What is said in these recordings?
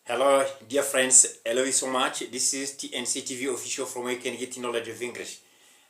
Hello, dear friends. I love you so much. This is nctv official from where you can get knowledge of English.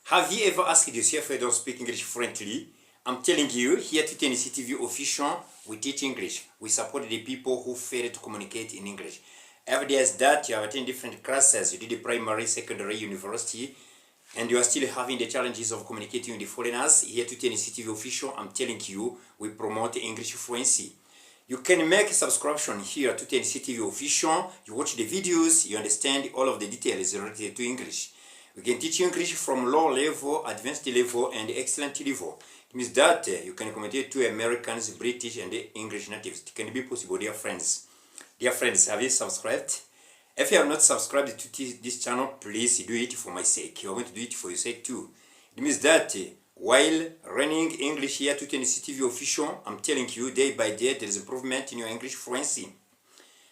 Have you ever asked yourself if you don't speak English fluently? I'm telling you, here at nctv official, we teach English. We support the people who fail to communicate in English. Every day is that you have attended different classes, you did the primary, secondary, university, and you are still having the challenges of communicating with the foreigners. Here at nctv official, I'm telling you, we promote English fluency. You can make a subscription here to nctv official. You watch the videos, you understand all of the details related to English. We can teach English from low level, advanced level, and excellent level. It means that you can communicate to Americans, British, and English natives. It can be possible, dear friends. Dear friends, have you subscribed? If you have not subscribed to this channel, please do it for my sake. You are going to do it for your sake too. It means that while learning English here to nctv official, I'm telling you, day by day, there is improvement in your English fluency.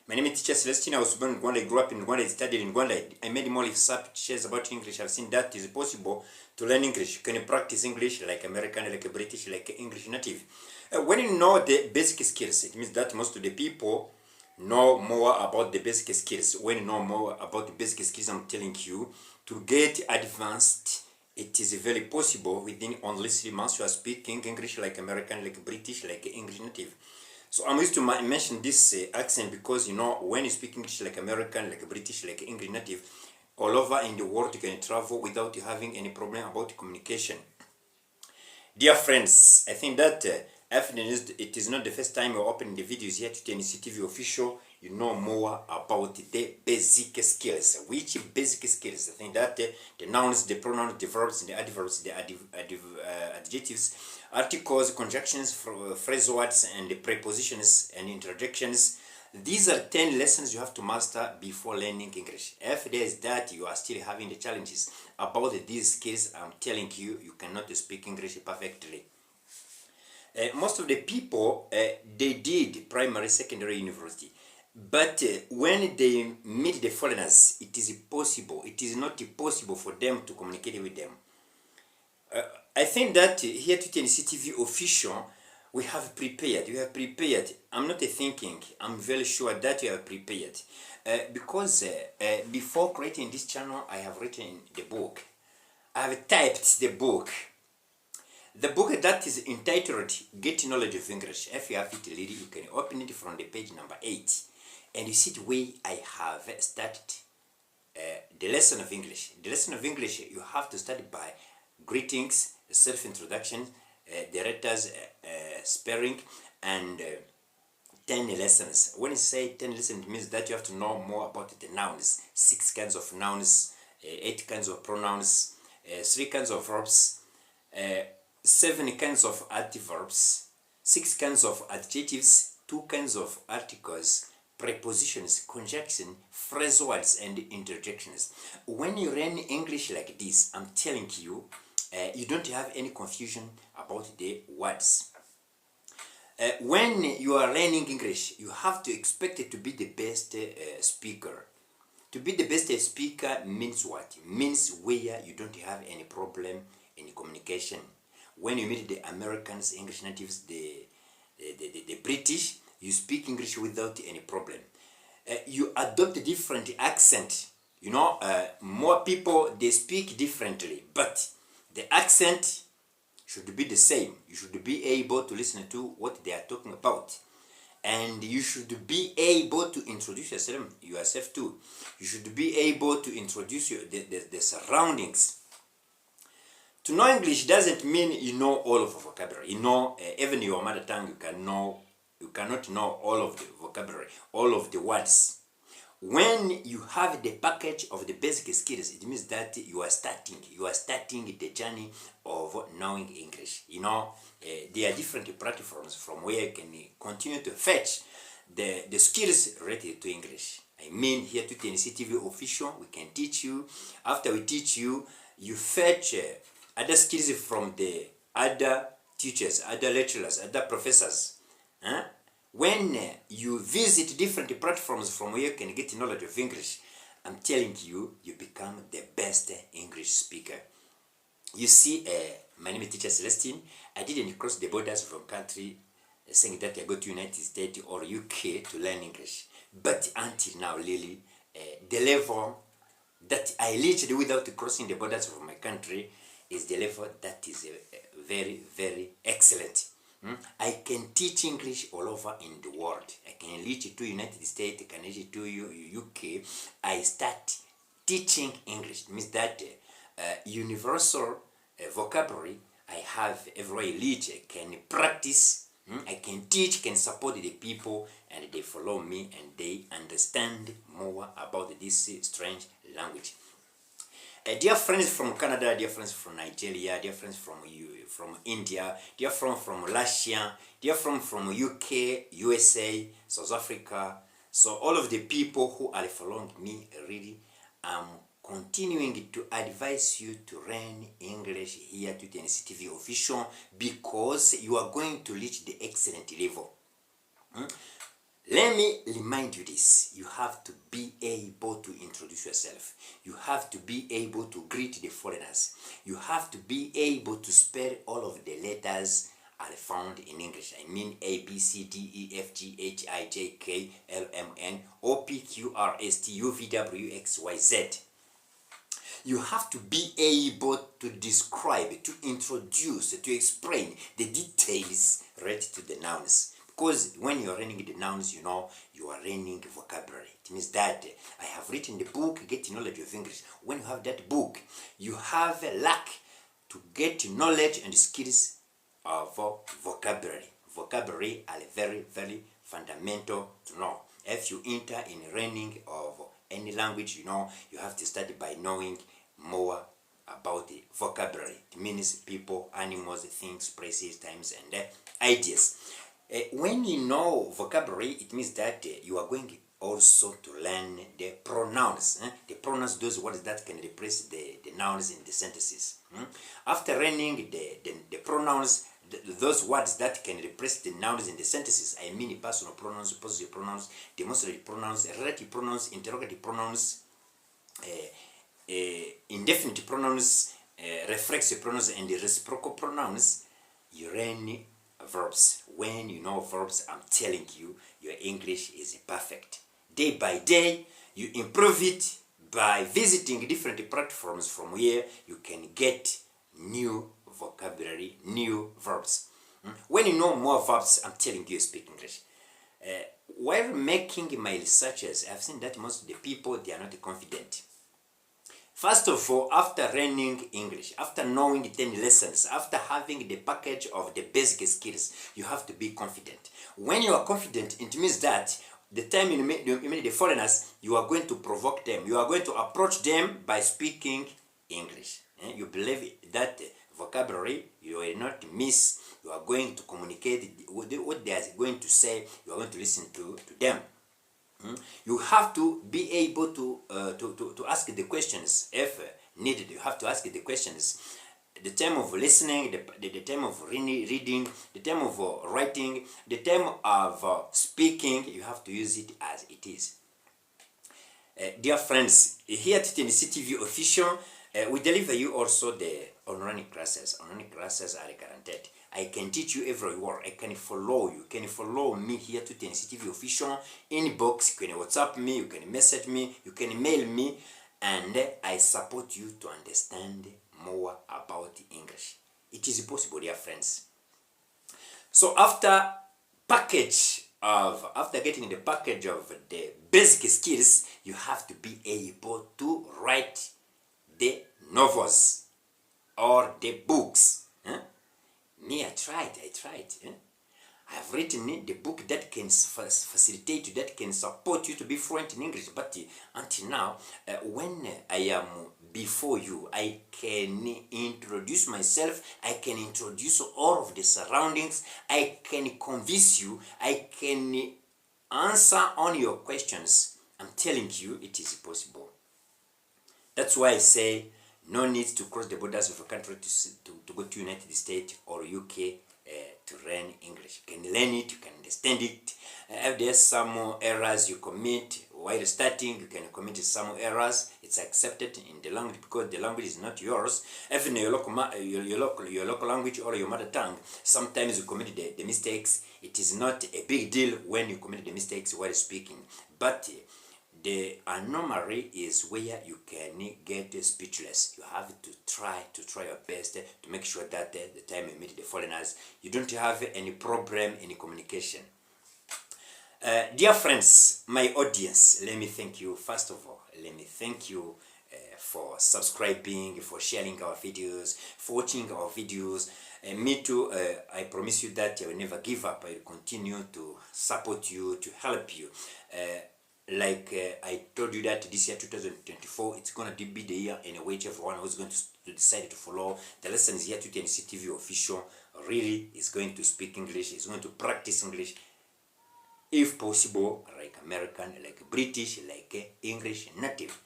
My name is Teacher Celestine. I was born in Rwanda, I grew up in Rwanda, I studied in Rwanda. I made more research about English. I've seen that it is possible to learn English. You can practice English like American, like British, like English native. When you know the basic skills, it means that most of the people know more about the basic skills. When you know more about the basic skills, I'm telling you, to get advanced, it is very possible within only 3 months you are speaking English like American, like British, like English native. So I'm used to mention this accent because, you know, when you speak English like American, like British, like English native, all over in the world you can travel without having any problem about communication. Dear friends, I think that it is not the first time you're opening the videos here to nctv official. You know more about the basic skills. Which basic skills? I think that the nouns, the pronouns, the verbs, the adverbs, the adjectives, articles, conjunctions, phrase words, and the prepositions and interjections. These are 10 lessons you have to master before learning English. If there is that you are still having the challenges about these skills, I'm telling you, you cannot speak English perfectly. Most of the people, they did primary, secondary, university. But when they meet the foreigners, it is not possible for them to communicate with them. I think that here to nctv official, we have prepared. I'm not thinking, I'm very sure that you have prepared. Because before creating this channel, I have written the book. I have typed the book. The book that is entitled Get Knowledge of English. If you have it ready, you can open it from the page number 8. And you see the way I have started the lesson of English. The lesson of English, you have to start by greetings, self-introduction, the letters, spelling, and 10 lessons. When you say 10 lessons, it means that you have to know more about the nouns. 6 kinds of nouns, 8 kinds of pronouns, 3 kinds of verbs, 7 kinds of adverbs, 6 kinds of adjectives, 2 kinds of articles, prepositions, conjunction, phrase words, and interjections. When you learn English like this, I'm telling you, you don't have any confusion about the words. When you are learning English, you have to expect it to be the best speaker. To be the best speaker means what? Means where you don't have any problem in communication. When you meet the Americans, English natives, the British, you speak English without any problem. You adopt a different accent. You know, more people, they speak differently, but the accent should be the same. You should be able to listen to what they are talking about. And you should be able to introduce yourself too. You should be able to introduce the surroundings. To know English doesn't mean you know all of the vocabulary. You know, even your mother tongue, you cannot know all of the vocabulary, all of the words. When you have the package of the basic skills, it means that you are starting the journey of knowing English. You know, there are different platforms from where you can continue to fetch the skills related to English. I mean, here to nctv official, we can teach you. After we teach you, you fetch other skills from the other teachers, other lecturers, other professors. When you visit different platforms from where you can get knowledge of English, I'm telling you, you become the best English speaker. You see, my name is Teacher Celestine. I didn't cross the borders from country saying that I go to United States or UK to learn English. But until now, really, the level that I reached without crossing the borders of my country is the level that is very, very excellent. I can teach English all over in the world. I can reach to United States, I can reach to UK. I start teaching English. It means that universal vocabulary I have everywhere I reach. I can practice, I can teach, can support the people, and they follow me and they understand more about this strange language. Dear friends from Canada, dear friends from Nigeria, dear friends from India, dear friends from Russia, dear friends from UK, USA, South Africa. So all of the people who are following me, really, I'm continuing to advise you to learn English here to the nctv official, because you are going to reach the excellent level. Let me remind you this. You have to be able to introduce yourself. You have to be able to greet the foreigners. You have to be able to spell all of the letters are found in English. I mean A, B, C, D, E, F, G, H, I, J, K, L, M, N, O, P, Q, R, S, T, U, V, W, X, Y, Z. You have to be able to describe, to introduce, to explain the details related to the nouns. Because when you're learning the nouns, you know, you are learning vocabulary. It means that I have written the book, Get Knowledge of English. When you have that book, you have a lack to get knowledge and skills of vocabulary. Vocabulary are very, very fundamental to know. If you enter in learning of any language, you know, you have to study by knowing more about the vocabulary. It means people, animals, things, places, times, and ideas. When you know vocabulary, it means that you are going also to learn the pronouns. The pronouns, those words that can replace the nouns in the sentences. After learning the pronouns, those words that can replace the nouns in the sentences, I mean personal pronouns, possessive pronouns, demonstrative pronouns, relative pronouns, interrogative pronouns, indefinite pronouns, reflexive pronouns, and the reciprocal pronouns, you learn verbs. When you know verbs, I'm telling you, your English is perfect. Day by day, you improve it by visiting different platforms from where you can get new vocabulary, new verbs. When you know more verbs, I'm telling you, speak English. While making my researches, I've seen that most of the people, they are not confident. First of all, after learning English, after knowing 10 lessons, after having the package of the basic skills, you have to be confident. When you are confident, it means that the time you meet the foreigners, you are going to provoke them. You are going to approach them by speaking English. You believe that vocabulary, you will not miss. You are going to communicate what they are going to say. You are going to listen to them. You have to be able to ask the questions if needed. You have to ask the questions. The time of listening, the time of reading, the time of writing, the time of speaking, you have to use it as it is. Dear friends, here at nctv official, we deliver you also the online classes. Online classes are guaranteed. I can teach you everywhere. I can follow you. You can follow me here to the nctv official inbox. You can WhatsApp me. You can message me. You can mail me, and I support you to understand more about English. It is possible, dear friends. So after getting the package of the basic skills, you have to be able to write the novels or the books. Me, I tried. I've written the book that can facilitate you, that can support you to be fluent in English. But until now, when I am before you, I can introduce myself, I can introduce all of the surroundings, I can convince you, I can answer on your questions. I'm telling you, it is possible. That's why I say, no need to cross the borders of a country to go to United States or UK to learn English. You can learn it, you can understand it. If there's some errors you commit while starting, you can commit some errors. It's accepted in the language because the language is not yours. Even your local language or your mother tongue, sometimes you commit the mistakes. It is not a big deal when you commit the mistakes while speaking. but the anomaly is where you can get speechless. You have to try your best to make sure that the time you meet the foreigners, you don't have any problem in communication. Dear friends, my audience, let me thank you. First of all, let me thank you for subscribing, for sharing our videos, for watching our videos. And me too, I promise you that I will never give up. I will continue to support you, to help you. I told you that this year 2024, it's going to be the year in which everyone who's going to decide to follow the lessons here to nctv official really is going to speak English, is going to practice English, if possible, like American, like British, like English native.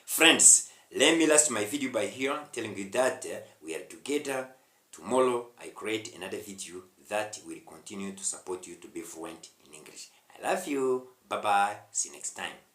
Friends, let me last my video by here, telling you that we are together. Tomorrow, I create another video that will continue to support you to be fluent in English. I love you. Bye-bye. See you next time.